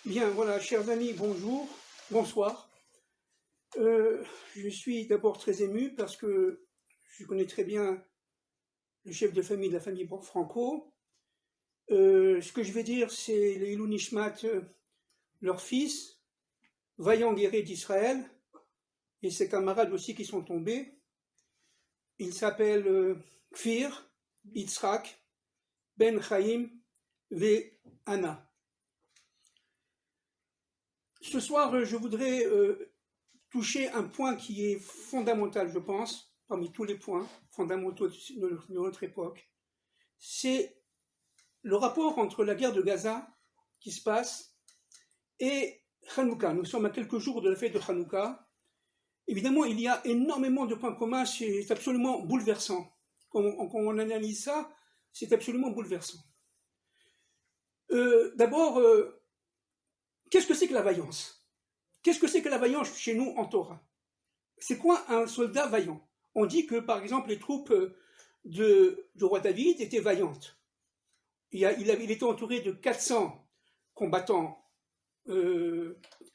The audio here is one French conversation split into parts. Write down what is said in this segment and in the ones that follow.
Bien, voilà, chers amis, bonjour, bonsoir. Je suis d'abord très ému parce que je connais très bien le chef de famille de la famille Franco. Ce que je vais dire, c'est les Ilou Nishmat, leur fils, vaillant guerrier d'Israël, et ses camarades aussi qui sont tombés. Il s'appelle Kfir, Yitzhak, Ben Chaim, Ve Anna. Ce soir, je voudrais toucher un point qui est fondamental, je pense, parmi tous les points fondamentaux de notre époque. C'est le rapport entre la guerre de Gaza qui se passe et Hanouka. Nous sommes à quelques jours de la fête de Hanouka. Évidemment, il y a énormément de points communs, c'est absolument bouleversant. Quand on analyse ça, c'est absolument bouleversant. D'abord, qu'est-ce que c'est que la vaillance? Qu'est-ce que c'est que la vaillance chez nous en Torah? C'est quoi un soldat vaillant? On dit que, par exemple, les troupes du roi David étaient vaillantes. Il était entouré de 400 combattants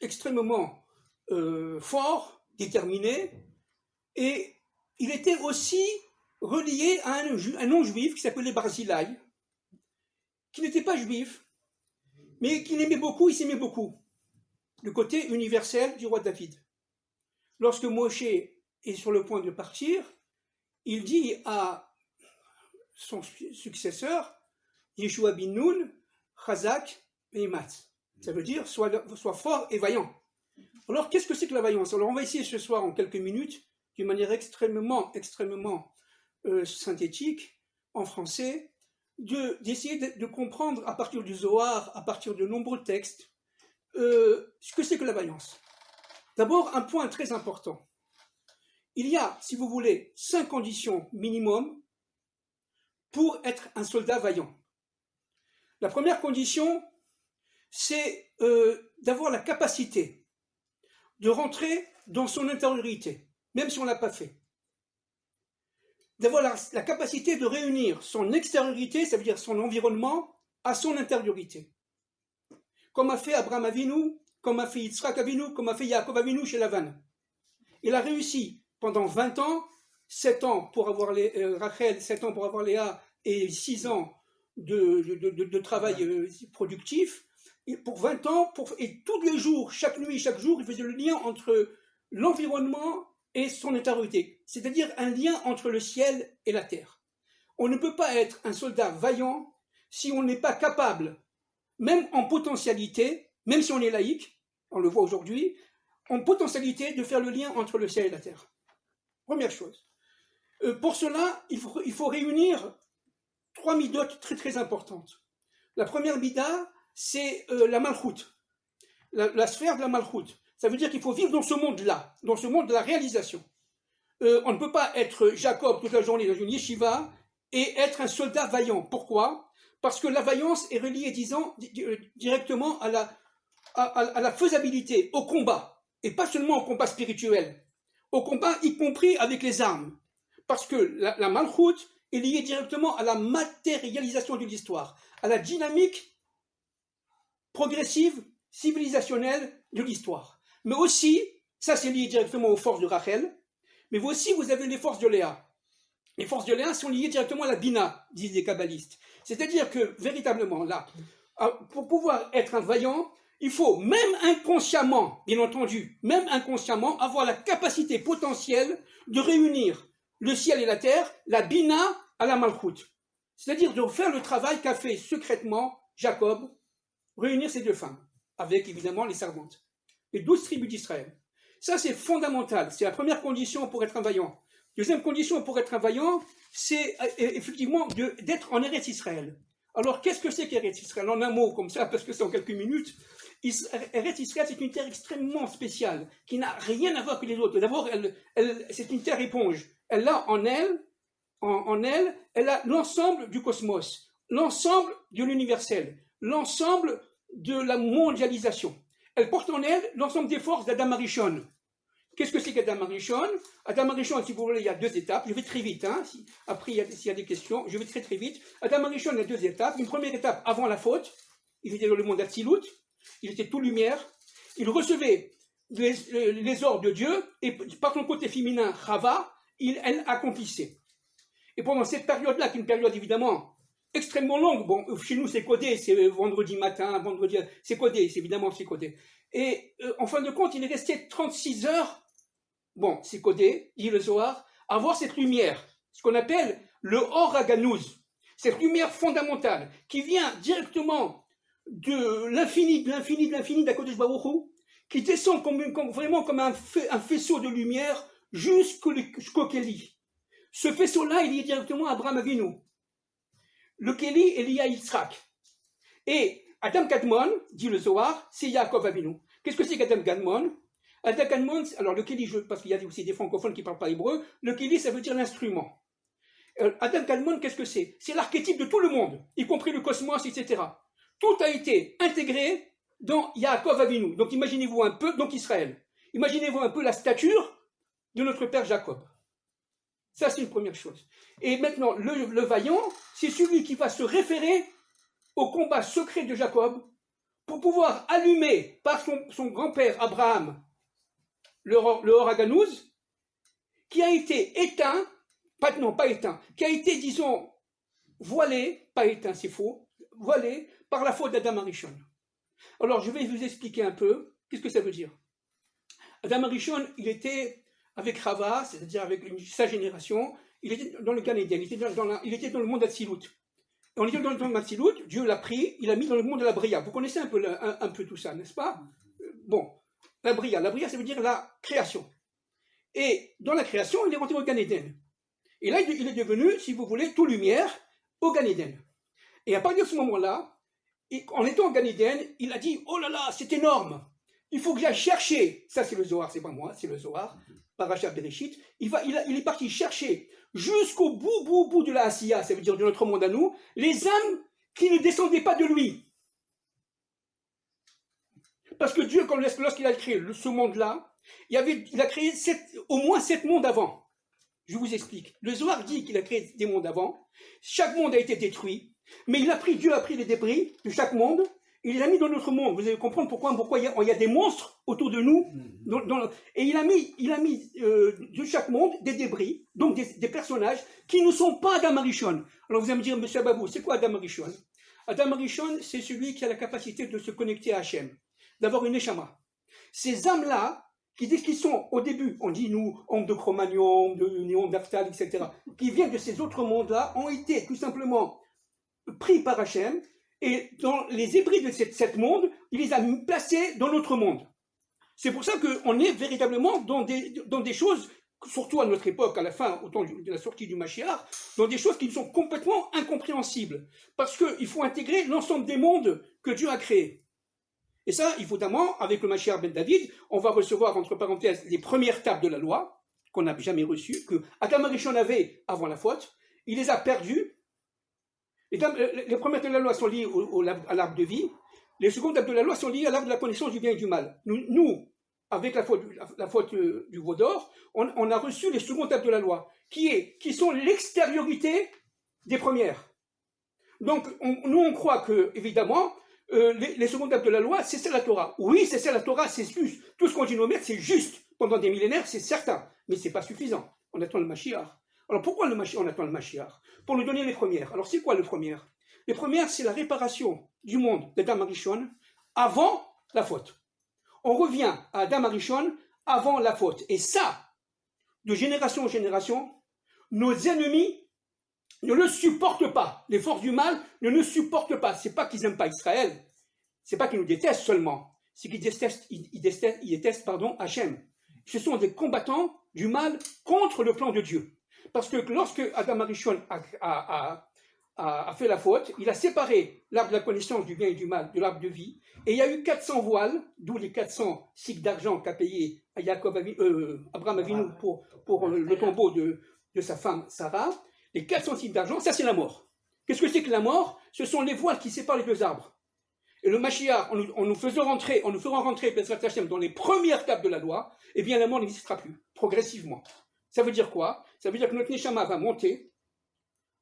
extrêmement forts, déterminés, et il était aussi relié à un non-juif qui s'appelait Barzilai, qui n'était pas juif, mais qui l'aimait beaucoup, il s'aimait beaucoup. Le côté universel du roi David. Lorsque Moshe est sur le point de partir, il dit à son successeur, Yeshua bin Nun, Chazak et Ematz. Ça veut dire sois fort et vaillant. Alors qu'est-ce que c'est que la vaillance? Alors on va essayer ce soir en quelques minutes, d'une manière extrêmement synthétique, en français, d'essayer de comprendre à partir du Zohar, à partir de nombreux textes, ce que c'est que la vaillance. D'abord, un point très important. Il y a, si vous voulez, 5 conditions minimum pour être un soldat vaillant. La première condition, c'est d'avoir la capacité de rentrer dans son intériorité, même si on ne l'a pas fait. D'avoir la capacité de réunir son extériorité, ça veut dire son environnement, à son intériorité. Comme a fait Abraham Avinu, comme a fait Yitzhak Avinu, comme a fait Yaakov Avinu chez Lavan. Il a réussi pendant 20 ans, 7 ans pour avoir Rachel, 7 ans pour avoir Léa, et 6 ans de travail productif, et pour 20 ans, et tous les jours, chaque nuit, chaque jour, il faisait le lien entre l'environnement et son intériorité, c'est-à-dire un lien entre le ciel et la terre. On ne peut pas être un soldat vaillant si on n'est pas capable, même en potentialité, même si on est laïque, on le voit aujourd'hui, en potentialité de faire le lien entre le ciel et la terre. Première chose. Pour cela, il faut réunir 3 midotes très très importantes. La première mida, c'est la malchoute, la sphère de la malchoute. Ça veut dire qu'il faut vivre dans ce monde-là, dans ce monde de la réalisation. On ne peut pas être Jacob toute la journée dans une yeshiva et être un soldat vaillant. Pourquoi? Parce que la vaillance est reliée, disons, directement à la faisabilité, au combat, et pas seulement au combat spirituel, au combat y compris avec les armes. Parce que la malchoute est liée directement à la matérialisation de l'histoire, à la dynamique progressive, civilisationnelle de l'histoire. Mais aussi, ça c'est lié directement aux forces de Rachel, mais aussi vous avez les forces de Léa. Les forces de Léa sont liées directement à la Bina, disent les kabbalistes. C'est-à-dire que, véritablement, là, pour pouvoir être un vaillant, il faut, même inconsciemment, bien entendu, même inconsciemment, avoir la capacité potentielle de réunir le ciel et la terre, la Bina à la Malchoute. C'est-à-dire de faire le travail qu'a fait secrètement Jacob, réunir ces deux femmes, avec évidemment les servantes, les 12 tribus d'Israël. Ça, c'est fondamental. C'est la première condition pour être un vaillant. Deuxième condition pour être un vaillant, c'est effectivement d'être en Eretz Israël. Alors, qu'est-ce que c'est qu'Eretz Israël? En un mot, comme ça, parce que c'est en quelques minutes. Eretz Israël, c'est une terre extrêmement spéciale, qui n'a rien à voir avec les autres. D'abord, c'est une terre éponge. Elle a en elle, elle a l'ensemble du cosmos, l'ensemble de l'universel, l'ensemble de la mondialisation. Elle porte en elle l'ensemble des forces d'Adam Arishon. Qu'est-ce que c'est qu'Adam Arishon? Adam Arishon, si vous voulez, il y a 2 étapes. Je vais très vite. Après, s'il y a des questions, je vais très très vite. Adam Arishon, il y a 2 étapes. Une première étape avant la faute. Il était dans le monde d'Atsilut. il était tout lumière, il recevait les ordres de Dieu, et par son côté féminin, Chava, elle accomplissait. Et pendant cette période-là, qui est une période évidemment extrêmement longue, bon, chez nous c'est codé, c'est vendredi matin, vendredi, c'est codé, évidemment c'est codé. Et en fin de compte, il est resté 36 heures, bon, c'est codé, dit le Zohar, à voir cette lumière, ce qu'on appelle le Or HaGanuz, cette lumière fondamentale qui vient directement de l'infini, d'Akadosh Baruch Hu, qui descend vraiment comme un faisceau de lumière jusqu'au Kéli. Ce faisceau-là, il est directement à Abraham Avinu. Le Kéli est lié à Yitzhak. Et Adam Kadmon, dit le Zohar, c'est Yaakov Avinu. Qu'est-ce que c'est qu'Adam Kadmon? Adam Kadmon, alors le Kéli, parce qu'il y a aussi des francophones qui ne parlent pas hébreu, le Kéli, ça veut dire l'instrument. Adam Kadmon, qu'est-ce que c'est? C'est l'archétype de tout le monde, y compris le cosmos, etc. Tout a été intégré dans Yaakov Avinu. Donc imaginez-vous un peu, donc Israël. Imaginez-vous un peu la stature de notre père Jacob. Ça, c'est une première chose. Et maintenant, le vaillant, c'est celui qui va se référer au combat secret de Jacob pour pouvoir allumer par son grand-père Abraham le Or HaGanuz, qui a été éteint, pas éteint, qui a été, disons, voilé, pas éteint, c'est faux, voilé par la faute d'Adam Arishon. Alors, je vais vous expliquer un peu qu'est-ce que ça veut dire. Adam Arishon, il était avec Chava, c'est-à-dire avec sa génération, il était dans le Gan Eden, il était dans le monde d'Atsilut. On était dans le monde d'Atsilut, Dieu l'a pris, il l'a mis dans le monde de la Bria. Vous connaissez un peu tout ça, n'est-ce pas? Bon, la Bria, ça veut dire la création. Et dans la création, il est rentré au Gan Eden. Et là, il est devenu, si vous voulez, tout lumière au Gan Eden. Et à partir de ce moment-là, en étant au Gan Eden, il a dit, oh là là, c'est énorme, il faut que j'aille chercher, ça c'est le Zohar, c'est pas moi, c'est le Zohar, Parashat Bereshit, il est parti chercher jusqu'au bout de la Asiya, ça veut dire de notre monde à nous, les âmes qui ne descendaient pas de lui. Parce que Dieu, lorsqu'il a créé ce monde-là, il a créé au moins 7 mondes avant. Je vous explique. Le Zohar dit qu'il a créé des mondes avant, chaque monde a été détruit, mais Dieu a pris les débris de chaque monde, il les a mis dans notre monde. Vous allez comprendre pourquoi il y a des monstres autour de nous. Et il a mis de chaque monde des débris, donc des personnages qui ne sont pas Adam Arishon. Alors vous allez me dire, monsieur Ababou, c'est quoi Adam Arishon? Adam Arishon, c'est celui qui a la capacité de se connecter à Hachem, d'avoir une Neshama. Ces âmes-là, qui sont au début, on dit nous, ondes de Cro-Magnon, de Néon d'Aftal, etc., qui viennent de ces autres mondes-là, ont été tout simplement pris par Hachem, et dans les hybrides de cette monde, il les a placés dans notre monde. C'est pour ça qu'on est véritablement dans des choses, surtout à notre époque, à la fin, au temps de la sortie du Mashiach, dans des choses qui sont complètement incompréhensibles. Parce qu'il faut intégrer l'ensemble des mondes que Dieu a créés. Et ça, évidemment, avec le Mashiach ben David, on va recevoir, entre parenthèses, les premières tables de la loi, qu'on n'a jamais reçues, que Adam Arishon avait avant la faute. Il les a perdues. Les premières tables de la loi sont liées à l'arbre de vie. Les secondes tables de la loi sont liées à l'arbre de la connaissance du bien et du mal. Nous avec la faute du veau d'or, on a reçu les secondes tables de la loi, qui sont l'extériorité des premières. Donc, nous, on croit que, évidemment, les secondes tables de la loi, c'est ça la Torah. Oui, c'est ça la Torah, c'est juste. Tout ce qu'on dit nos maîtres, c'est juste. Pendant des millénaires, c'est certain. Mais ce n'est pas suffisant. On attend le Mashiach. Alors, pourquoi on attend le Mashiach? Pour nous donner les premières. Alors, c'est quoi les premières? Les premières, c'est la réparation du monde d'Adam Arishon avant la faute. On revient à Adam Arishon avant la faute. Et ça, de génération en génération, nos ennemis ne le supportent pas. Les forces du mal ne le supportent pas. C'est pas qu'ils n'aiment pas Israël. C'est pas qu'ils nous détestent seulement. C'est qu'ils détestent Hachem. Ce sont des combattants du mal contre le plan de Dieu. Parce que lorsque Adam Arishon a fait la faute, il a séparé l'arbre de la connaissance du bien et du mal de l'arbre de vie, et il y a eu 400 voiles, d'où les 400 cycles d'argent qu'a payé Abraham Avinu pour le tombeau de sa femme Sarah. Les 400 cycles d'argent, ça c'est la mort. Qu'est-ce que c'est que la mort? Ce sont les voiles qui séparent les deux arbres. Et le Mashiach, en nous faisant rentrer dans les premières tables de la loi, eh bien la mort n'existera plus, progressivement. Ça veut dire quoi? Ça veut dire que notre Neshama va monter.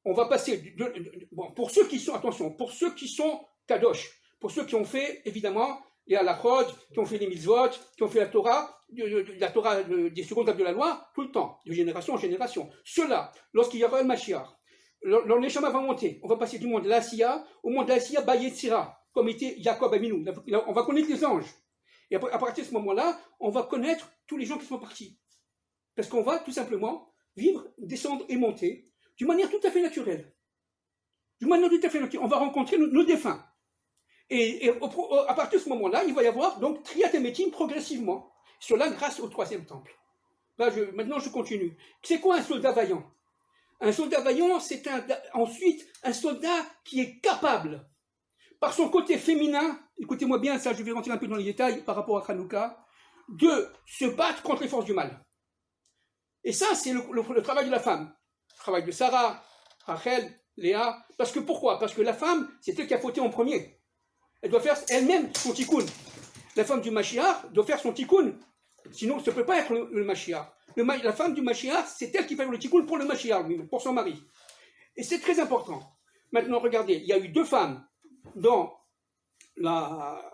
On va passer, pour ceux qui sont, attention, pour ceux qui sont Kadosh, pour ceux qui ont fait, évidemment, les halachot, qui ont fait les mitzvot, qui ont fait la Torah des secondes tables de la loi, tout le temps, de génération en génération. Ceux-là, lorsqu'il y aura le Mashiach, leur neshama va monter, on va passer du monde de l'Asiya au monde de l'Asiya Bayetzira, comme était Jacob Avinu. On va connaître les anges. Et à partir de ce moment-là, on va connaître tous les gens qui sont partis. Parce qu'on va tout simplement vivre, descendre et monter d'une manière tout à fait naturelle. D'une manière tout à fait naturelle. On va rencontrer nos défunts. Et à partir de ce moment-là, il va y avoir donc Triat Emetim progressivement. Cela grâce au troisième temple. Là, maintenant, je continue. C'est quoi un soldat vaillant? Un soldat vaillant, c'est ensuite un soldat qui est capable, par son côté féminin, écoutez-moi bien, ça je vais rentrer un peu dans les détails par rapport à Hanouka, de se battre contre les forces du mal. Et ça, c'est le travail de la femme. Le travail de Sarah, Rachel, Léa. Parce que pourquoi? Parce que la femme, c'est elle qui a fauté en premier. Elle doit faire elle-même son tikkun. La femme du Mashiach doit faire son tikkun. Sinon, ça ne peut pas être le Mashiach. La femme du Mashiach, c'est elle qui fait le tikkun pour le Mashiach, pour son mari. Et c'est très important. Maintenant, regardez, il y a eu deux femmes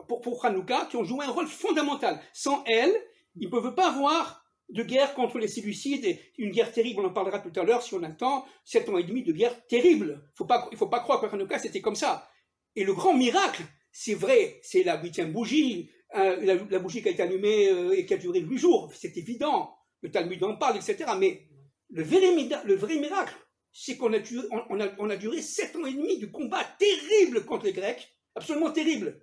pour Hanouka qui ont joué un rôle fondamental. Sans elles, ils ne peuvent pas avoir de guerre contre les Séleucides, une guerre terrible, on en parlera tout à l'heure si on a le temps, 7 ans et demi de guerre terrible. Il ne faut pas croire que Hanouka c'était comme ça. Et le grand miracle, c'est vrai, c'est la 8e bougie, la bougie qui a été allumée et qui a duré 8 jours, c'est évident, le Talmud en parle, etc. Mais le vrai miracle, c'est qu'on a duré 7 ans et demi de combat terrible contre les Grecs, absolument terrible.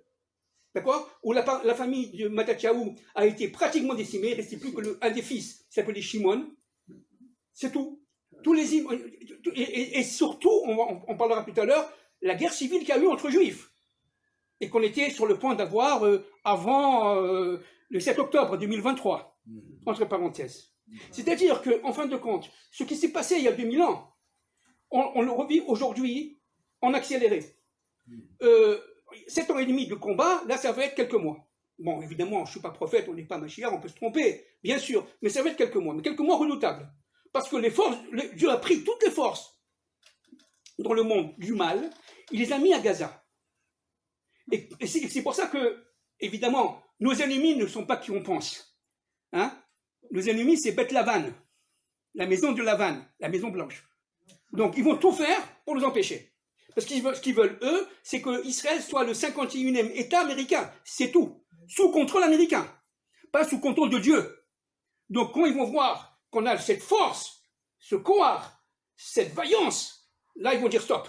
D'accord? Où la famille de Matatyahu a été pratiquement décimée, il ne restait plus qu'un des fils, qui s'appelait Shimon. C'est tout. Et surtout, on parlera tout à l'heure, la guerre civile qu'il y a eu entre juifs. Et qu'on était sur le point d'avoir avant le 7 octobre 2023, entre parenthèses. C'est-à-dire qu'en fin de compte, ce qui s'est passé il y a 2000 ans, on le revit aujourd'hui en accéléré. 7 ans et demi de combat, là ça va être quelques mois. Bon, évidemment, je ne suis pas prophète, on n'est pas Mashiach, on peut se tromper, bien sûr, mais ça va être quelques mois, mais quelques mois redoutables. Parce que Dieu a pris toutes les forces dans le monde du mal, il les a mis à Gaza. Et c'est pour ça que, évidemment, nos ennemis ne sont pas qui on pense. Hein? Nos ennemis, c'est Beth Lavan, la maison de Lavan, la maison blanche. Donc, ils vont tout faire pour nous empêcher. Parce que ce qu'ils veulent, eux, c'est que Israël soit le 51e État américain. C'est tout. Sous contrôle américain. Pas sous contrôle de Dieu. Donc, quand ils vont voir qu'on a cette force, ce courage, cette vaillance, là, ils vont dire stop.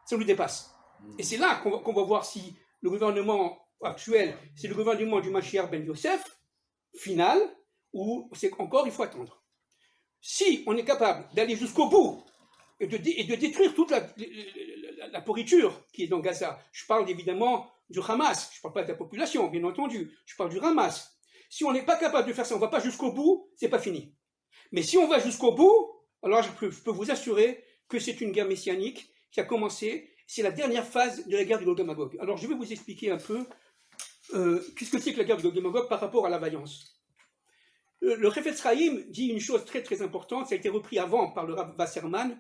Ça nous dépasse. Et c'est là qu'on va voir si le gouvernement actuel, c'est le gouvernement du Mashiach Ben Yosef, final, ou c'est encore, il faut attendre. Si on est capable d'aller jusqu'au bout et de détruire toute la pourriture qui est dans Gaza, je parle évidemment du Hamas, je ne parle pas de la population, bien entendu, je parle du Hamas. Si on n'est pas capable de faire ça, on ne va pas jusqu'au bout, c'est pas fini. Mais si on va jusqu'au bout, alors je peux vous assurer que c'est une guerre messianique qui a commencé, c'est la dernière phase de la guerre du Gog et Magog. Alors je vais vous expliquer un peu qu'est-ce que c'est que la guerre du Gog et Magog par rapport à la vaillance. Le Chafetz Chaim dit une chose très très importante, ça a été repris avant par le Rav Wasserman,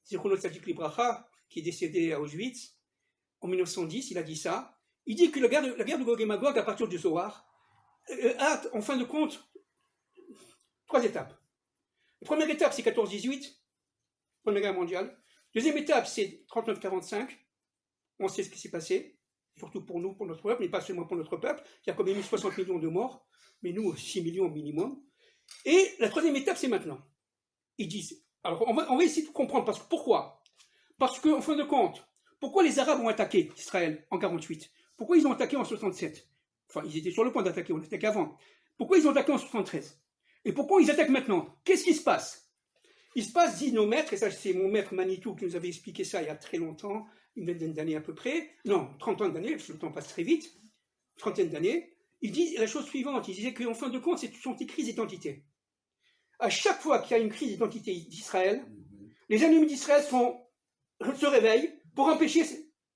Zichrono Tzadik Libracha, qui est décédé à Auschwitz, en 1910, il a dit ça. Il dit que la guerre de Gog et Magog, à partir du Zohar, a, en fin de compte, 3 étapes. La première étape, c'est 14-18, Première Guerre mondiale. Deuxième étape, c'est 39-45. On sait ce qui s'est passé, surtout pour nous, pour notre peuple, mais pas seulement pour notre peuple. Il y a quand même eu 60 millions de morts, mais nous, 6 millions minimum. Et la troisième étape, c'est maintenant. Ils disent, alors on va essayer de comprendre, pourquoi? Parce qu'en fin de compte, pourquoi les Arabes ont attaqué Israël en 48? Pourquoi ils ont attaqué en 67? Enfin, ils étaient sur le point d'attaquer, on attaqué avant. Pourquoi ils ont attaqué en 73? Et pourquoi ils attaquent maintenant? Qu'est-ce qui se passe? Il se passe, disent nos maîtres, et ça c'est mon maître Manitou qui nous avait expliqué ça il y a très longtemps, une vingtaine d'années à peu près, non, 30 ans d'années, parce que le temps passe très vite, trentaine d'années, il dit la chose suivante, il disait qu'en fin de compte, c'est une crise d'identité. À chaque fois qu'il y a une crise d'identité d'Israël, les ennemis d'Israël se réveillent pour empêcher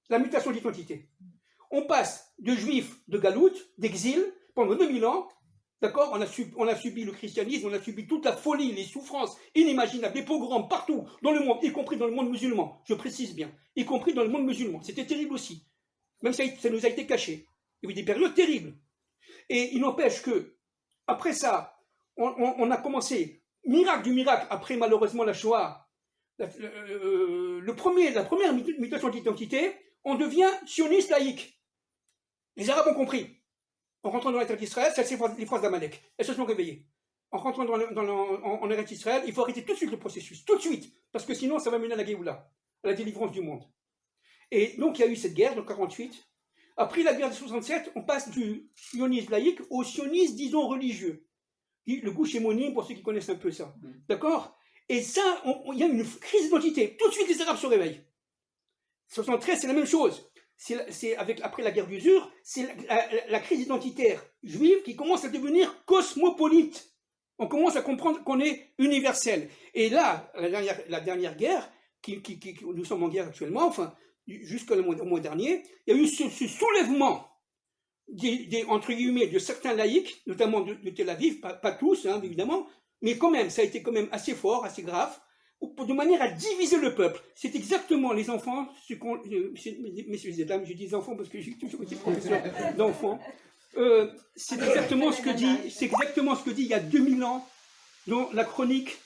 la mutation d'identité. On passe de juifs de galoute, d'exil, pendant 2000 ans, d'accord, on a subi le christianisme, on a subi toute la folie, les souffrances inimaginables, les pogroms partout dans le monde, y compris dans le monde musulman, je précise bien, y compris dans le monde musulman. C'était terrible aussi. Même ça nous a été caché. Il y a eu des périodes terribles. Et il n'empêche que, après ça, on a commencé, miracle du miracle, après malheureusement la Shoah, la première mutation d'identité, on devient sioniste laïque. Les Arabes ont compris. En rentrant dans l'État d'Israël, ça c'est les phrases d'Amalek. Elles se sont réveillées. En rentrant en État d'Israël, il faut arrêter tout de suite le processus, tout de suite, parce que sinon ça va mener à la Géoula, à la délivrance du monde. Et donc il y a eu cette guerre de 48. Après la guerre de 67, on passe du sionisme laïque au sionisme, disons, religieux. Le gouche hémonyme, pour ceux qui connaissent un peu ça. D'accord? Et ça, il y a une crise d'identité. Tout de suite, les Arabes se réveillent. 73, c'est la même chose. Après la guerre d'usure, c'est la crise identitaire juive qui commence à devenir cosmopolite. On commence à comprendre qu'on est universel. Et là, la dernière guerre, nous sommes en guerre actuellement, enfin, jusqu'au mois dernier, il y a eu ce soulèvement entre guillemets, de certains laïcs, notamment de Tel Aviv, pas tous, hein, évidemment, mais quand même, ça a été quand même assez fort, assez grave, de manière à diviser le peuple. C'est exactement les enfants, messieurs et dames, je dis enfants parce que j'ai toujours été professeur d'enfants, c'est exactement ce que dit il y a 2000 ans dans la chronique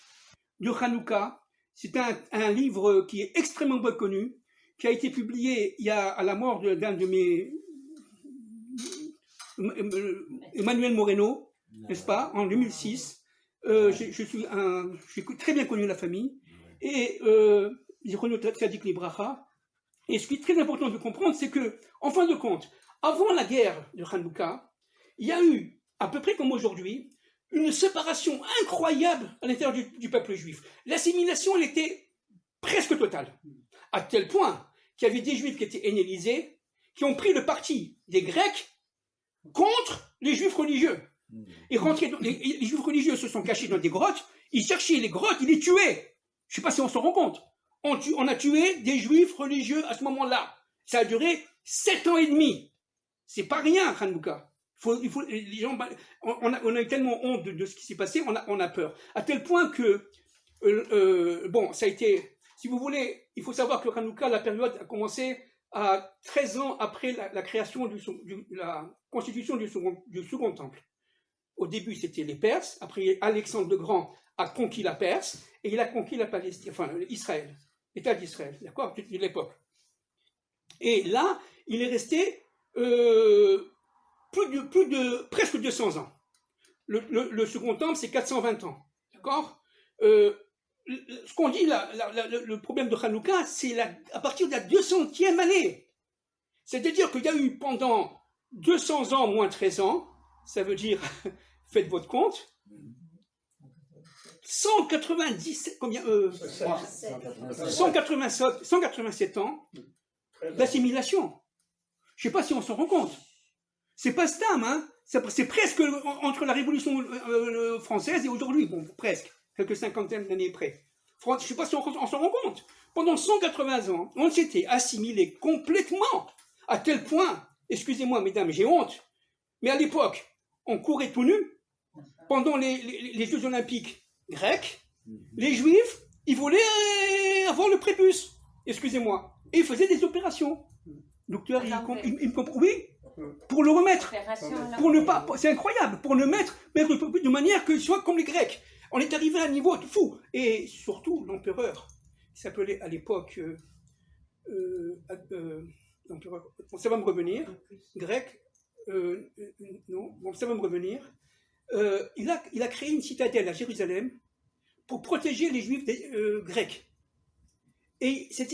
de Hanouka. C'est un livre qui est extrêmement bien connu, qui a été publié à la mort d'un de mes Emmanuel Moreno, n'est-ce pas, en 2006. J'ai très bien connu la famille, et j'ai connu Tzadik Libracha. Et ce qui est très important de comprendre, c'est que, en fin de compte, avant la guerre de Hanouka, il y a eu, à peu près comme aujourd'hui, une séparation incroyable à l'intérieur du peuple juif. L'assimilation, elle était presque totale, à tel point qu'il y avait des juifs qui étaient hellénisés, qui ont pris le parti des Grecs contre les juifs religieux. Et les juifs religieux se sont cachés dans des grottes, ils cherchaient les grottes, ils les tuaient. Je ne sais pas si on s'en rend compte. On a tué des juifs religieux à ce moment-là. Ça a duré 7 ans et demi. C'est pas rien, Hanouka. Les gens, on a eu tellement honte de ce qui s'est passé, on a peur. À tel point que, bon, ça a été, si vous voulez, il faut savoir que Hanouka, la période a commencé à 13 ans après la création la constitution du second temple. Au début, c'était les Perses. Après, Alexandre le Grand a conquis la Perse et il a conquis la Palestine, enfin Israël, l'État d'Israël, d'accord, de l'époque. Et là, il est resté presque 200 ans. Le second temple, c'est 420 ans, d'accord. Ce qu'on dit, le problème de Hanouka, c'est à partir de la 200e année. C'est-à-dire qu'il y a eu pendant 200 ans moins 13 ans, ça veut dire, faites votre compte, 187 ans d'assimilation. Je ne sais pas si on s'en rend compte. C'est pas Stam, hein. C'est presque entre la Révolution française et aujourd'hui, bon, presque, quelques cinquantaines d'années près. Je ne sais pas si on s'en rend compte. Pendant 180 ans, on s'était assimilé complètement, à tel point, excusez-moi mesdames, j'ai honte, mais à l'époque, on courait tout nu. Pendant les Jeux Olympiques grecs, les Juifs, ils voulaient avoir le prépuce, excusez-moi, et ils faisaient des opérations. Docteur, il comprend, oui, pour le remettre, pour ne pas, c'est incroyable, pour le mettre de manière qu'il soit comme les Grecs. On est arrivé à un niveau fou, et surtout l'empereur, qui s'appelait à l'époque, l'empereur, ça va me revenir, grec, non, bon, ça va me revenir. Il a créé une citadelle à Jérusalem pour protéger les Juifs grecs. Et cette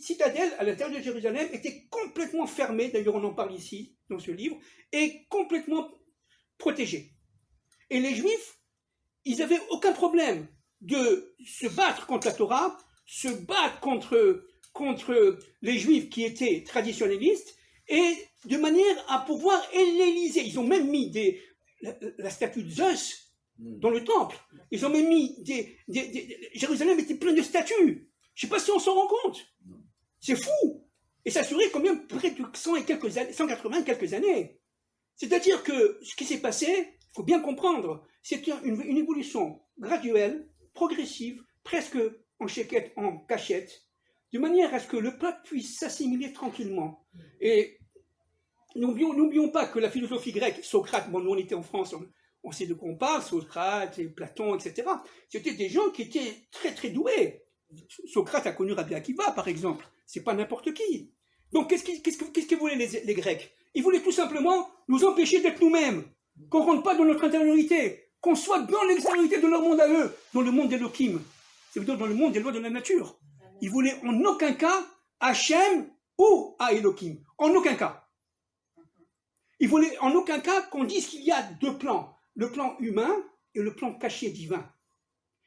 citadelle à l'intérieur de Jérusalem était complètement fermée, d'ailleurs on en parle ici dans ce livre, et complètement protégée. Et les Juifs, ils n'avaient aucun problème de se battre contre la Torah, se battre contre les Juifs qui étaient traditionnalistes, et de manière à pouvoir helléniser. Ils ont même mis la statue de Zeus dans le temple. Ils ont même mis Jérusalem était plein de statues. Je ne sais pas si on s'en rend compte. C'est fou. Et ça durait quand même près de 180 quelques années. C'est-à-dire que ce qui s'est passé, il faut bien comprendre, c'est une évolution graduelle, progressive, presque en cachette, de manière à ce que le peuple puisse s'assimiler tranquillement. Et n'oublions pas que la philosophie grecque, Socrate, bon, nous on était en France, on sait de quoi on parle, Socrate, et Platon, etc. C'était des gens qui étaient très très doués. Socrate a connu Rabbi Akiva, par exemple. C'est pas n'importe qui. Donc, qu'est-ce que voulaient les Grecs? Ils voulaient tout simplement nous empêcher d'être nous-mêmes, qu'on ne rentre pas dans notre intériorité, qu'on soit dans l'extériorité de leur monde à eux, dans le monde d'Elohim, c'est-à-dire dans le monde des lois de la nature. Ils voulaient en aucun cas Hachem ou à Elohim. En aucun cas. Ils voulaient en aucun cas qu'on dise qu'il y a deux plans, le plan humain et le plan caché divin.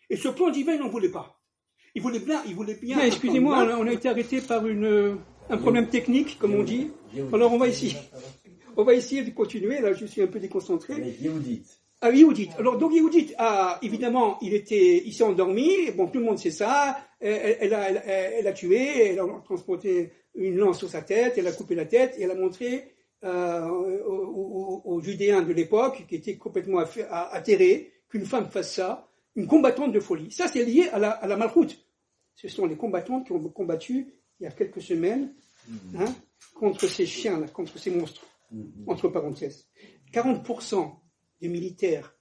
Et ce plan divin, ils n'en voulaient pas. Ils voulaient bien. Excusez-moi, on a été arrêté par un problème technique, comme on dit. Alors on va essayer de continuer. Là, je suis un peu déconcentré. Ah, Yehudit. Alors, donc Yehudit, évidemment, il s'est endormi. Bon, tout le monde sait ça. Elle a tué, elle a transporté une lance sur sa tête, elle a coupé la tête et elle a montré aux Judéens de l'époque, qui étaient complètement atterrés, qu'une femme fasse ça, une combattante de folie. Ça, c'est lié à la malchoute. Ce sont les combattantes qui ont combattu il y a quelques semaines contre ces chiens-là, contre ces monstres, entre parenthèses. 40% des militaires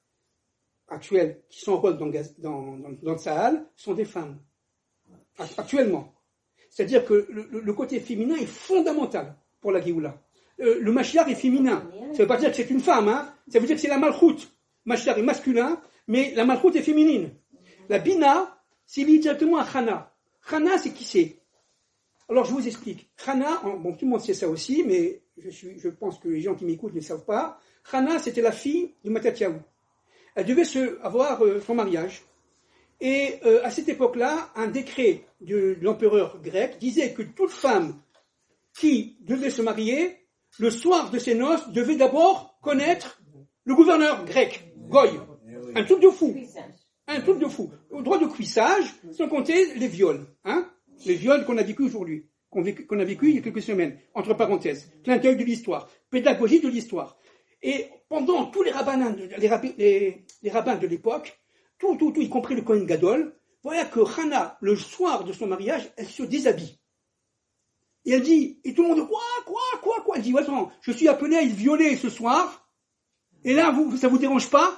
actuels qui s'enrôlent dans le Sahel sont des femmes. Actuellement. C'est-à-dire que le côté féminin est fondamental pour la Géoula. Le Mashiach est féminin. Ça ne veut pas dire que c'est une femme, ça veut dire que c'est la malchoute. Mashiach est masculin, mais la malchoute est féminine. La Bina, c'est lié directement à Chana. Chana, c'est qui c'est? Alors, je vous explique. Chana, bon, tout le monde sait ça aussi, mais je pense que les gens qui m'écoutent ne savent pas. Chana, c'était la fille de Mattatyahu. Elle devait avoir son mariage. Et à cette époque-là, un décret de l'empereur grec disait que toute femme qui devait se marier, le soir de ses noces, devait d'abord connaître le gouverneur grec, Goy. Un truc de fou. Un truc de fou. Au droit de cuissage, sans compter les viols. Les viols qu'on a vécu aujourd'hui, qu'on a vécu il y a quelques semaines, entre parenthèses. Clin d'œil de l'histoire. Pédagogie de l'histoire. Et pendant tous les rabbins de l'époque, tout, y compris le Kohen Gadol, voilà que Hana, le soir de son mariage, elle se déshabille. Et elle dit, et tout le monde, quoi? Elle dit, attends, je suis appelée à être violée ce soir, et là, ça vous dérange pas?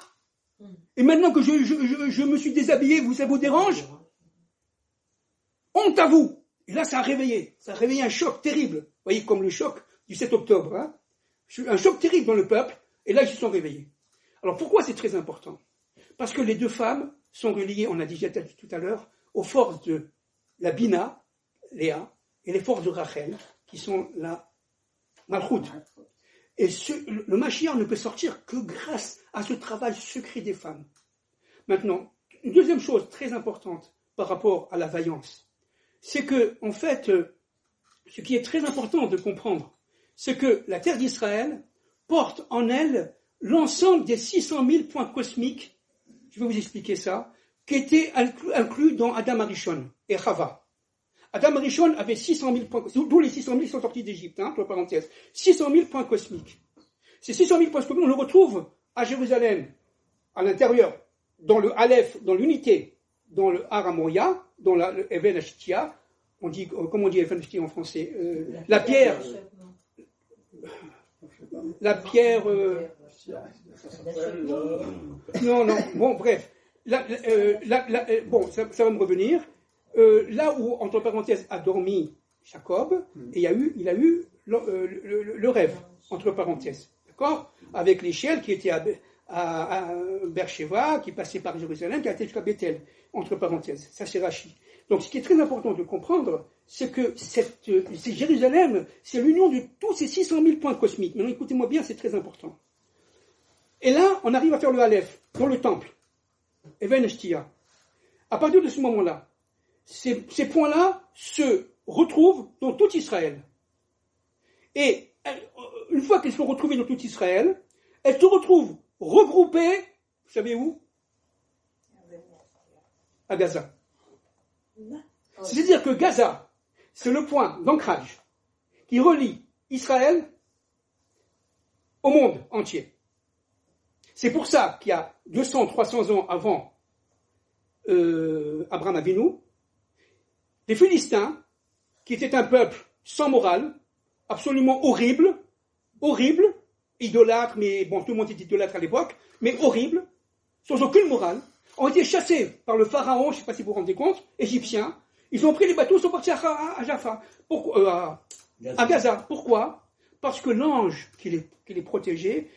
Et maintenant que je me suis déshabillée, ça vous dérange? Honte à vous! Et là, ça a réveillé un choc terrible. Vous voyez, comme le choc du 7 octobre, un choc terrible dans le peuple, et là, ils se sont réveillés. Alors, pourquoi c'est très important? Parce que les deux femmes sont reliées, on a dit tout à l'heure, aux forces de la Bina, Léa, et les forces de Rachel, qui sont la Malchoute. Et le Mashiach ne peut sortir que grâce à ce travail secret des femmes. Maintenant, une deuxième chose très importante par rapport à la vaillance, c'est que, en fait, ce qui est très important de comprendre, c'est que la terre d'Israël porte en elle l'ensemble des 600 000 points cosmiques, je vais vous expliquer ça, qui étaient inclus dans Adam Arishon et Chava. Adam Arishon avait 600 000 points, d'où les 600 000 qui sont sortis d'Égypte, entre parenthèses. 600 000 points cosmiques. Ces 600 000 points cosmiques, on le retrouve à Jérusalem, à l'intérieur, dans le Aleph, dans l'unité, dans le Har HaMoria, dans le Even Hashitia, comment on dit Even Hashitia en français? La pierre, non, bon, bref. Bon, ça va me revenir. Là où, entre parenthèses, a dormi Jacob, et il a eu le rêve, entre parenthèses. D'accord? Avec l'échelle qui était à Beersheba, qui passait par Jérusalem, qui a été jusqu'à Bethel, entre parenthèses. Ça, c'est Rachi. Donc, ce qui est très important de comprendre, c'est que c'est Jérusalem, c'est l'union de tous ces 600 000 points cosmiques. Maintenant, écoutez-moi bien, c'est très important. Et là, on arrive à faire le Aleph, dans le temple. Even Shtia. À partir de ce moment-là, ces points-là se retrouvent dans tout Israël. Et une fois qu'elles sont retrouvées dans tout Israël, elles se retrouvent regroupées, vous savez où? À Gaza. C'est-à-dire que Gaza, c'est le point d'ancrage qui relie Israël au monde entier. C'est pour ça qu'il y a 200-300 ans avant Abraham Avinu, les Philistins, qui étaient un peuple sans morale, absolument horrible, horribles, idolâtres, mais bon, tout le monde était idolâtre à l'époque, mais horribles, sans aucune morale, ont été chassés par le pharaon, je ne sais pas si vous vous rendez compte, égyptien. Ils ont pris les bateaux, ils sont partis à Jaffa, à Gaza. Pourquoi? Parce que l'ange qui les protégeait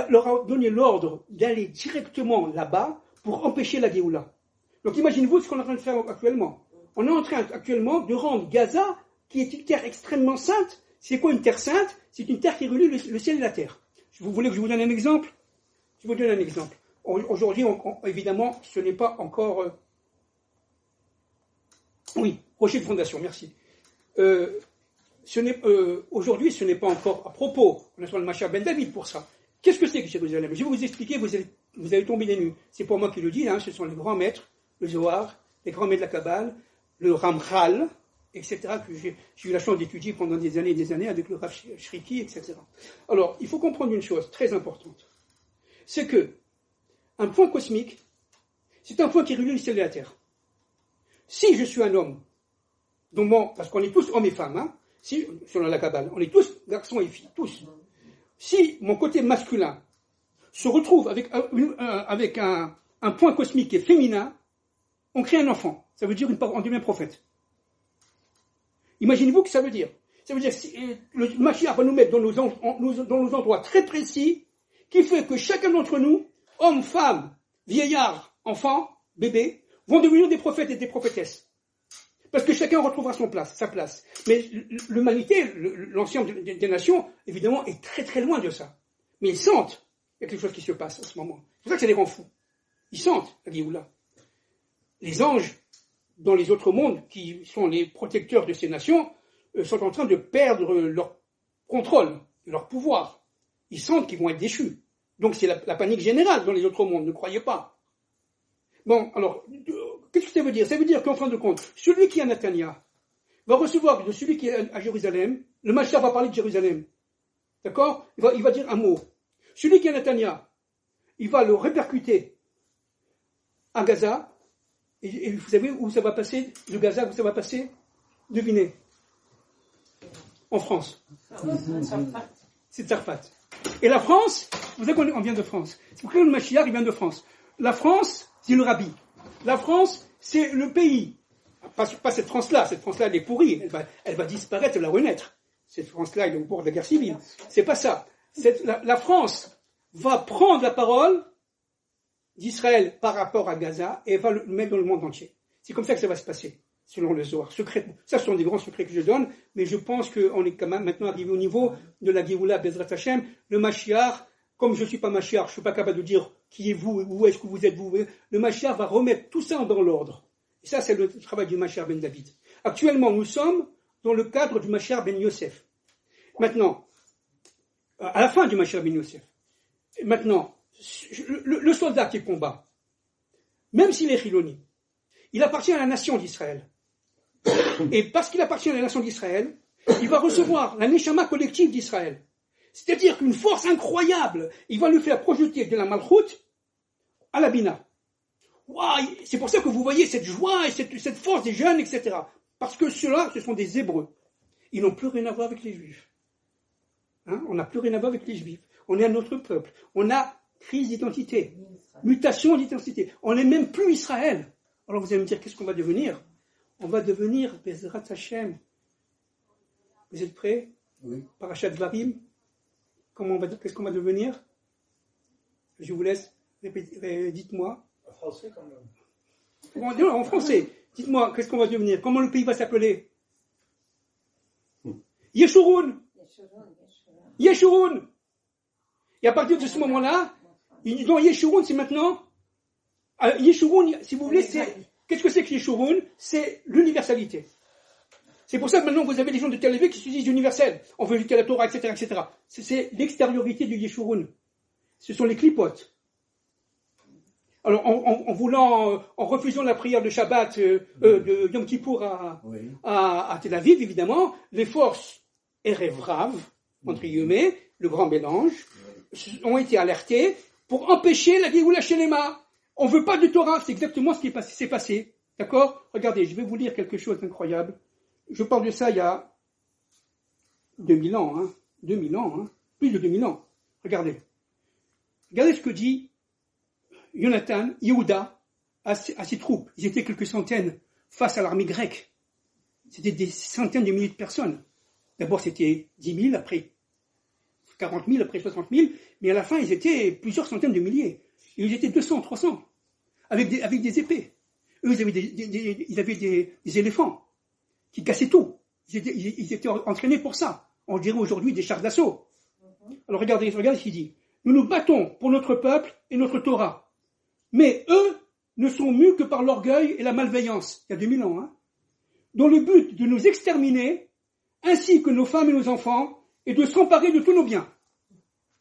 leur a donné l'ordre d'aller directement là-bas pour empêcher la Géoula. Donc imaginez-vous ce qu'on est en train de faire actuellement. On est en train actuellement de rendre Gaza, qui est une terre extrêmement sainte. C'est quoi une terre sainte? C'est une terre qui relie le ciel et la terre. Vous voulez que je vous donne un exemple? Je vous donne un exemple. Aujourd'hui, évidemment, ce n'est pas encore... Oui, rocher de fondation, merci. Aujourd'hui, ce n'est pas encore à propos. On est sur le Mashiach ben David pour ça. Qu'est-ce que c'est que Jérusalem? Je vais vous expliquer, vous allez tomber les nues. C'est pas moi qui le dis, hein, ce sont les grands maîtres, le Zohar, les grands maîtres de la Kabbale, le Ramchal, etc., que j'ai eu la chance d'étudier pendant des années et des années avec le Rav Shriki, etc. Alors, il faut comprendre une chose très importante. C'est que un point cosmique, c'est un point qui relie le ciel et la terre. Si je suis un homme, parce qu'on est tous hommes et femmes, hein, selon la Kabbale, on est tous garçons et filles, tous. Si mon côté masculin se retrouve avec un point cosmique qui est féminin, on crée un enfant. Ça veut dire on devient prophète. Imaginez-vous que ça veut dire. Ça veut dire que le Mashiach va nous mettre dans nos endroits très précis, qui fait que chacun d'entre nous, hommes, femmes, vieillards, enfants, bébés, vont devenir des prophètes et des prophétesses. Parce que chacun retrouvera sa place. Mais l'humanité, l'ensemble des nations, évidemment, est très très loin de ça. Mais ils sentent qu'il y a quelque chose qui se passe en ce moment. C'est pour ça que ça les rend fous. Ils sentent la Géoula. Les anges, dans les autres mondes, qui sont les protecteurs de ces nations, sont en train de perdre leur contrôle, leur pouvoir. Ils sentent qu'ils vont être déchus. Donc c'est la panique générale dans les autres mondes, ne croyez pas. Bon, alors, qu'est-ce que ça veut dire? Ça veut dire qu'en fin de compte, celui qui est à Netanya va recevoir de celui qui est à Jérusalem, le Mashiach va parler de Jérusalem. D'accord? Il va dire un mot. Celui qui est à Netanya, il va le répercuter à Gaza, et vous savez où ça va passer? De Gaza, où ça va passer? Devinez. En France. C'est Tzarfat. Et la France, vous savez qu'on vient de France. C'est pour que le Mashiach, il vient de France. La France, c'est le Rabbi. La France, c'est le pays. Pas cette France-là. Cette France-là, elle est pourrie. Elle va disparaître, elle va renaître. Cette France-là, elle est au bord de la guerre civile. C'est pas ça. La France va prendre la parole d'Israël par rapport à Gaza et va le mettre dans le monde entier. C'est comme ça que ça va se passer, selon le Zohar. Secrètement. Ça, ce sont des grands secrets que je donne, mais je pense qu'on est quand même maintenant arrivé au niveau de la Géoula Bezrat Hashem. Le Mashiach, comme je ne suis pas Mashiach, je ne suis pas capable de dire qui est vous, où est-ce que vous êtes vous. Le Mashiach va remettre tout ça dans l'ordre. Et ça, c'est le travail du Mashiach ben David. Actuellement, nous sommes dans le cadre du Mashiach ben Yosef. Maintenant, à la fin du Mashiach ben Yosef. Maintenant, le soldat qui combat, même s'il est Chiloni, il appartient à la nation d'Israël. Et parce qu'il appartient à la nation d'Israël, il va recevoir la Neshama collective d'Israël. C'est-à-dire qu'une force incroyable, il va le faire projeter de la Malchut à la Bina. Wow, c'est pour ça que vous voyez cette joie et cette force des jeunes, etc. Parce que ceux-là, ce sont des Hébreux. Ils n'ont plus rien à voir avec les Juifs. Hein? On n'a plus rien à voir avec les Juifs. On est un autre peuple. On a crise d'identité, mutation d'identité. On n'est même plus Israël. Alors vous allez me dire, qu'est-ce qu'on va devenir? On va devenir Bezrat Hashem. Vous êtes prêts? Oui. Parashat Dvarim. Qu'est-ce qu'on va devenir? Je vous laisse répéter, dites-moi. En français quand même. En français. Dites-moi, qu'est-ce qu'on va devenir? Comment le pays va s'appeler? Yeshurun. Yeshurun. Et à partir de ce moment-là, dans Yeshurun, c'est maintenant. Yeshurun, si vous voulez, qu'est-ce que c'est que Yeshurun? C'est l'universalité. C'est pour ça que maintenant vous avez des gens de Tel Aviv qui se disent universels. On veut étudier la Torah, etc., etc. C'est l'extériorité du Yeshurun. Ce sont les clipotes. Alors, en refusant la prière de Shabbat, de Yom Kippour à Tel Aviv, évidemment, les forces Erev Rav, entre guillemets, le grand mélange, ont été alertées pour empêcher la Géoula Shelema. On ne veut pas de Torah, c'est exactement ce qui s'est passé. D'accord? Regardez, je vais vous lire quelque chose d'incroyable. Je parle de ça il y a 2000 ans. 2000 ans. plus de 2000 ans. Regardez. Regardez ce que dit Jonathan, Yehuda, à ses troupes. Ils étaient quelques centaines face à l'armée grecque. C'était des centaines de milliers de personnes. D'abord, c'était 10 000, après 40 000, après 60 000, mais à la fin, ils étaient plusieurs centaines de milliers. Et ils étaient 200, 300, avec des épées. Eux, ils avaient des éléphants qui cassaient tout. Ils étaient entraînés pour ça. On dirait aujourd'hui des chars d'assaut. Alors regardez ce qu'il dit. Nous nous battons pour notre peuple et notre Torah. Mais eux ne sont mus que par l'orgueil et la malveillance, il y a 2000 ans, dont le but de nous exterminer, ainsi que nos femmes et nos enfants, est de s'emparer de tous nos biens.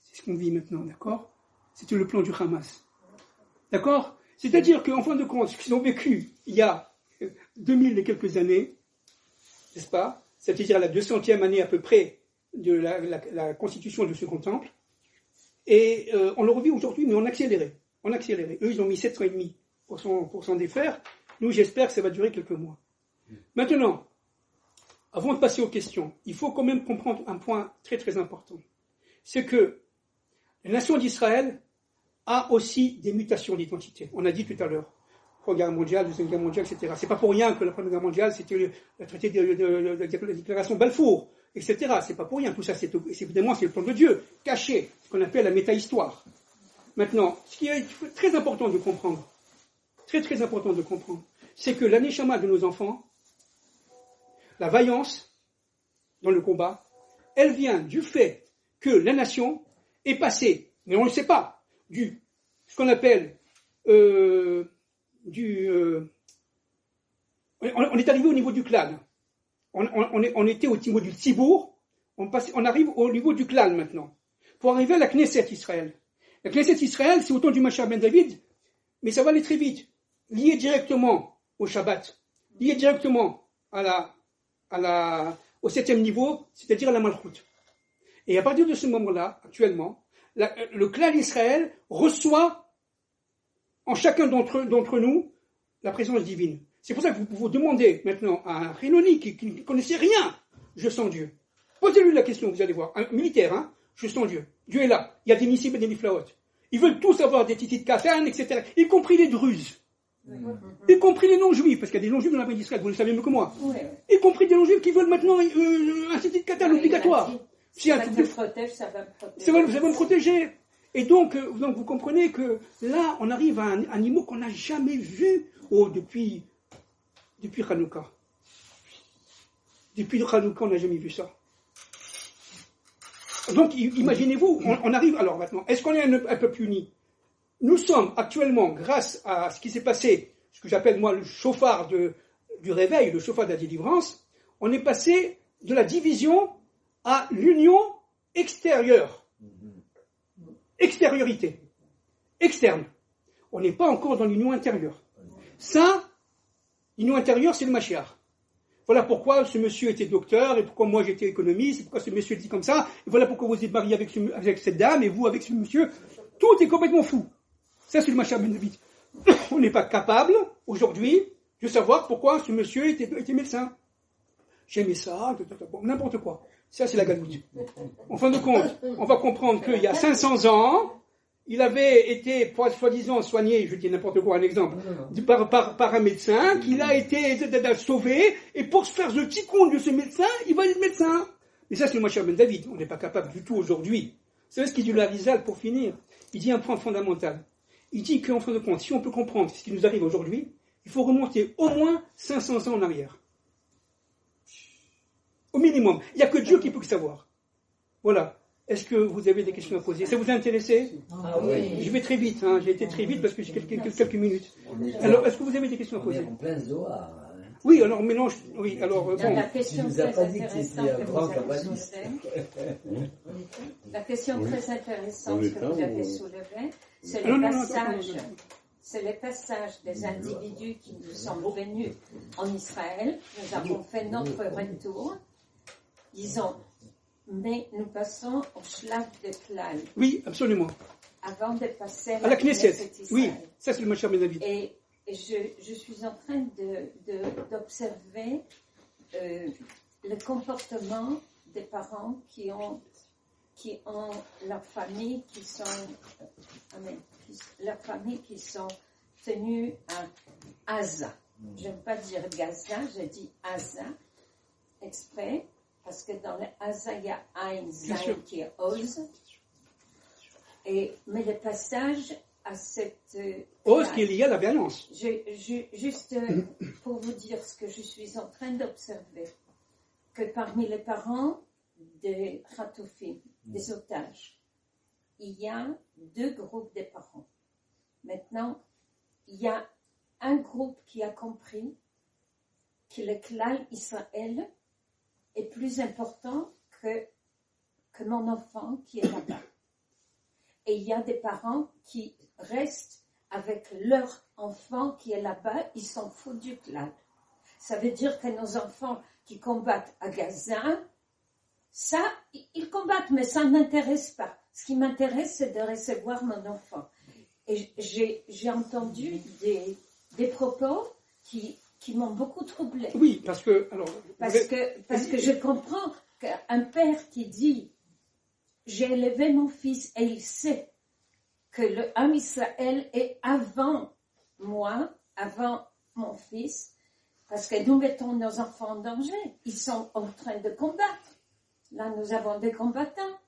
C'est ce qu'on vit maintenant, d'accord? C'était le plan du Hamas. D'accord? C'est-à-dire qu'en fin de compte, ce qu'ils ont vécu il y a 2000 et quelques années, n'est-ce pas? C'est-à-dire la 200e année à peu près de la constitution du Second Temple, et on le revit aujourd'hui, mais en accéléré. Eux, ils ont mis 7 ans et demi pour s'en défaire. Nous, j'espère que ça va durer quelques mois. Maintenant, avant de passer aux questions, il faut quand même comprendre un point très très important. C'est que la nation d'Israël a aussi des mutations d'identité. On a dit tout à l'heure, Première Guerre mondiale, Deuxième Guerre mondiale, etc. C'est pas pour rien que la Première Guerre mondiale, c'était le traité de la déclaration Balfour, etc. C'est pas pour rien. Tout ça, c'est évidemment, c'est le plan de Dieu, caché, ce qu'on appelle la méta-histoire. Maintenant, ce qui est très important de comprendre, c'est que l'aneshama de nos enfants, la vaillance dans le combat, elle vient du fait que la nation est passée, mais on ne le sait pas, ce qu'on appelle on est arrivé au niveau du clan. On était au niveau du Tzibour, on arrive au niveau du clan maintenant, pour arriver à la Knesset Israël. La Knesset Israël, c'est autant du Mashiach ben David, mais ça va aller très vite. Lié directement au Shabbat, lié directement au 7e niveau, c'est-à-dire à la Malchut. Et à partir de ce moment-là, actuellement, le clan d'Israël reçoit en chacun d'entre nous la présence divine. C'est pour ça que vous demandez maintenant à un Rénoni qui ne connaissait rien, je sens Dieu. Posez-lui la question, vous allez voir. Un militaire, je sens Dieu. Dieu est là. Il y a des Nissim et des Niflaot. Ils veulent tous avoir des titis de Katan, etc. Y compris les Druzes. Y compris les non-juifs, parce qu'il y a des non-juifs dans l'armée d'Israël, vous le savez mieux que moi. Y compris des non-juifs qui veulent maintenant un titis de Katan obligatoire. Ça te protège, ça va me protéger. Ça va me protéger. Et donc vous comprenez que là, on arrive à un niveau qu'on n'a jamais vu depuis Hanouka. Depuis Hanouka, on n'a jamais vu ça. Donc, imaginez-vous, on arrive, alors maintenant, est-ce qu'on est un peuple uni? Nous sommes actuellement, grâce à ce qui s'est passé, ce que j'appelle moi le chauffard du réveil, le chauffard de la délivrance, on est passé de la division à l'union extérieure. Extériorité. Externe. On n'est pas encore dans l'union intérieure. Ça, l'union intérieure, c'est le Mashiach. Voilà pourquoi ce monsieur était docteur, et pourquoi moi j'étais économiste, et pourquoi ce monsieur dit comme ça, et voilà pourquoi vous êtes marié avec cette dame, et vous avec ce monsieur. Tout est complètement fou. Ça, c'est le Mashiach ben David. On n'est pas capable, aujourd'hui, de savoir pourquoi ce monsieur était médecin. J'aimais ça, n'importe quoi. Ça, c'est la galoute. En fin de compte, on va comprendre qu'il y a 500 ans, il avait été, soi-disant, soigné, je dis n'importe quoi, un exemple, par un médecin, qu'il a été sauvé, et pour se faire le petit compte de ce médecin, il va être médecin. Mais ça, c'est le Mashiach ben David. On n'est pas capable du tout aujourd'hui. Vous savez ce qu'il dit le Harizal pour finir? Il dit un point fondamental. Il dit qu'en fin de compte, si on peut comprendre ce qui nous arrive aujourd'hui, il faut remonter au moins 500 ans en arrière. Au minimum. Il n'y a que Dieu qui peut le savoir. Voilà. Est-ce que vous avez des questions à poser? Ça vous a intéressé? Ah oui. Je vais très vite, j'ai été très vite parce que j'ai quelques minutes. Alors, est-ce que vous avez des questions à poser? On est en plein Zohar. Oui, alors mélange. Oui, alors bon. La question nous a très pas dit que intéressante c'était un que grand vous avez kabbaliste. soulevée. La question très intéressante que vous avez soulevée, c'est Non, les non, non, passages. attends. C'est les passages des individus qui nous sont venus en Israël. Nous avons fait notre retour. Mais nous passons au Shlav de Klal. Oui, absolument. Avant de passer À la Knesset. Oui, Israël. ça c'est le Mashiach ben David. Et je suis en train d'observer le comportement des parents qui ont qui ont leurs familles qui sont tenues à Gaza. Je n'aime pas dire Gaza, je dis Gaza exprès, parce que dans le Gaza, il y a Ein Zain qui est Oz. Mais le passage à cette... Oz qui est lié à la violence. Juste pour vous dire ce que je suis en train d'observer, que parmi les parents des Khatoufim, des otages, il y a 2 groupes de parents. Maintenant, il y a un groupe qui a compris que le clan Israël est plus important que mon enfant qui est là-bas. Et il y a des parents qui restent avec leur enfant qui est là-bas, ils s'en foutent du clan. Ça veut dire que nos enfants qui combattent à Gaza, ça, ils combattent, mais ça ne m'intéresse pas. Ce qui m'intéresse, c'est de recevoir mon enfant. Et j'ai entendu des propos qui m'ont beaucoup troublée. Oui, parce que je comprends qu'un père qui dit « J'ai élevé mon fils et il sait que le Ham Israël est avant moi, avant mon fils, parce que nous mettons nos enfants en danger. Ils sont en train de combattre. Là, nous avons des combattants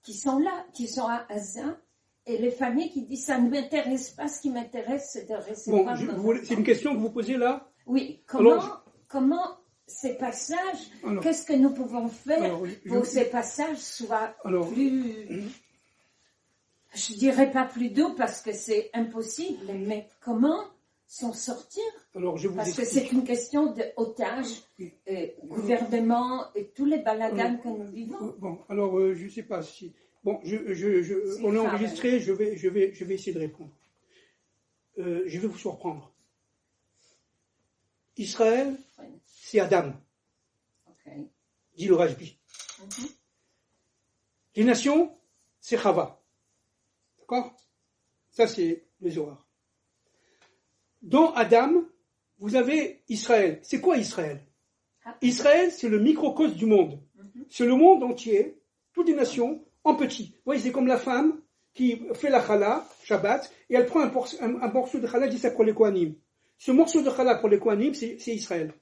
qui sont là, qui sont à Gaza. Et les familles qui disent, ça ne m'intéresse pas, ce qui m'intéresse, c'est de recevoir... C'est une question que vous posez là? Oui, comment ces passages, qu'est-ce que nous pouvons faire pour que ces passages soient plus... Je ne dirais pas plus doux parce que c'est impossible, mais comment s'en sortir? Parce que c'est une question d'otages, gouvernement et tous les baladans que nous vivons. Je ne sais pas si... on est enregistré, je vais essayer de répondre. Je vais vous surprendre. Israël, c'est Adam. Okay. Dit le Rajbi. Les nations, c'est Chava. D'accord? Ça, c'est le Zohar. Dans Adam, vous avez Israël. C'est quoi Israël? Israël, c'est le microcosme du monde. C'est le monde entier, toutes les nations, en petit. Vous voyez, c'est comme la femme qui fait la challah, Shabbat, et elle prend un morceau de challah, dit ça pour les Kohanim. Ce morceau de challah pour les Kohanim, c'est Israël,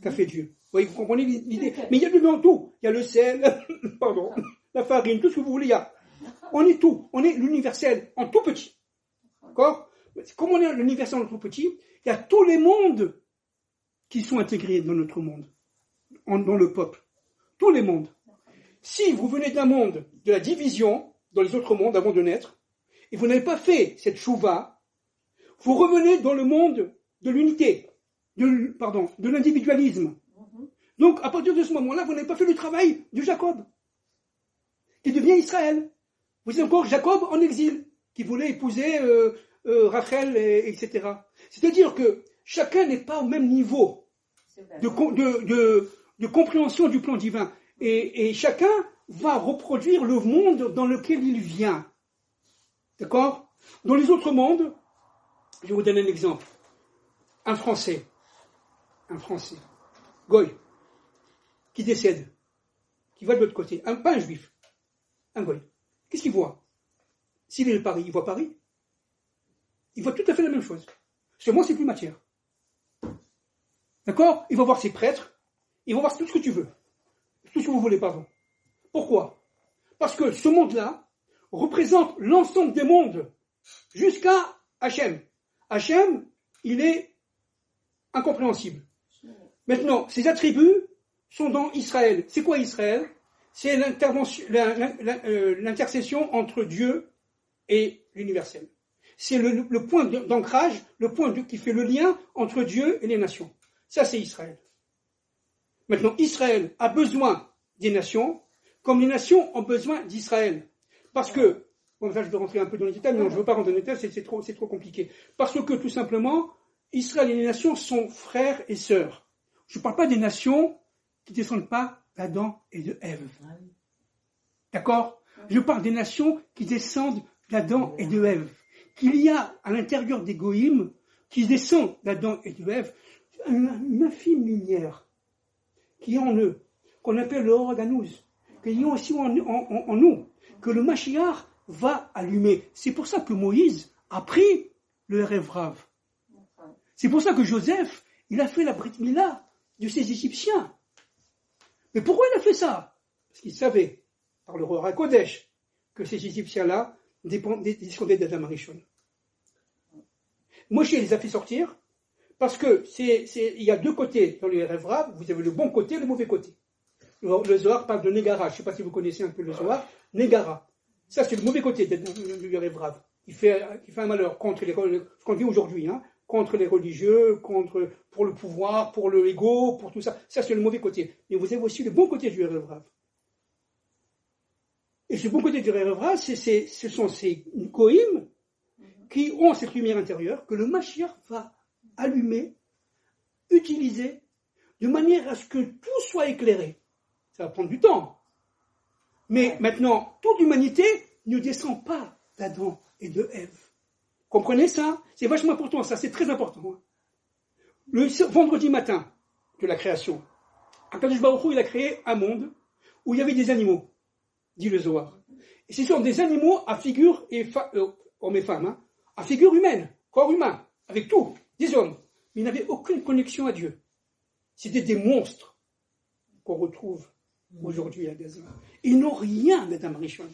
qu'a fait Dieu. Vous voyez, vous comprenez l'idée? Mais il y a dedans tout. Il y a le sel, la farine, tout ce que vous voulez, il y a. On est tout. On est l'universel, en tout petit. D'accord? Comme on est l'universel en tout petit, il y a tous les mondes qui sont intégrés dans notre monde, dans le peuple. Tous les mondes. Si vous venez d'un monde de la division, dans les autres mondes avant de naître, et vous n'avez pas fait cette chouva, vous revenez dans le monde de l'unité, de l'individualisme. Donc, à partir de ce moment-là, vous n'avez pas fait le travail de Jacob, qui devient Israël. Vous êtes encore Jacob en exil, qui voulait épouser Rachel, etc. C'est-à-dire que chacun n'est pas au même niveau de compréhension du plan divin. Et chacun va reproduire le monde dans lequel il vient. D'accord? Dans les autres mondes, je vais vous donner un exemple. Un Français, Goy, qui décède, qui va de l'autre côté, pas un juif, un Goy. Qu'est-ce qu'il voit? S'il est de Paris, il voit Paris. Il voit tout à fait la même chose. Seulement, c'est plus matière. D'accord? Il va voir ses prêtres, il va voir tout ce que tu veux. Tout ce que vous voulez, pardon. Pourquoi? Parce que ce monde-là représente l'ensemble des mondes jusqu'à Hachem. Hachem, il est incompréhensible. Maintenant, ses attributs sont dans Israël. C'est quoi Israël? C'est l'intercession entre Dieu et l'universel. C'est le point d'ancrage, le point qui fait le lien entre Dieu et les nations. Ça, c'est Israël. Maintenant, Israël a besoin des nations, comme les nations ont besoin d'Israël. Parce que, ça je vais rentrer un peu dans les détails, mais non, je ne veux pas rentrer dans les détails, c'est trop compliqué. Parce que, tout simplement, Israël et les nations sont frères et sœurs. Je ne parle pas des nations qui ne descendent pas d'Adam et de Ève. D'accord? Je parle des nations qui descendent d'Adam et de Ève. Qu'il y a à l'intérieur des Goïm, qui descendent d'Adam et de Ève, une infime lumière qui est en eux, qu'on appelle le Organous. qu'il y a aussi en nous, que le Mashiach va allumer. C'est pour ça que Moïse a pris le Erev Rav. C'est pour ça que Joseph, il a fait la Brit Mila de ces Égyptiens. Mais pourquoi il a fait ça? Parce qu'il savait, par le roi Kodesh, que ces Égyptiens-là descendaient d'Adam Arishon. Moshe les a fait sortir, parce que il y a deux côtés dans le Erev Rav, vous avez le bon côté et le mauvais côté. Le Zohar parle de Negara, je ne sais pas si vous connaissez un peu le Zohar, Negara. Ça, c'est le mauvais côté du Erev Rav, qui fait un malheur contre ce qu'on dit aujourd'hui, hein, contre les religieux, pour le pouvoir, pour le ego, pour tout ça. Ça, c'est le mauvais côté. Mais vous avez aussi le bon côté du Erev Rav. Et ce bon côté du Erev Rav, ce sont ces Goïm qui ont cette lumière intérieure que le Mashiach va allumer, utiliser, de manière à ce que tout soit éclairé. Ça va prendre du temps. Mais maintenant, toute l'humanité ne descend pas d'Adam et de Ève. Comprenez ça? C'est vachement important, ça, c'est très important. Le vendredi matin de la création, Akadosh Baruch Hu, il a créé un monde où il y avait des animaux, dit le Zohar. Et ce sont des animaux à figure, hommes et femmes, hein, à figure humaine, corps humain, avec tout, des hommes. Mais ils n'avaient aucune connexion à Dieu. C'était des monstres qu'on retrouve aujourd'hui à Gaza. Ils n'ont rien d'Adam Rishon.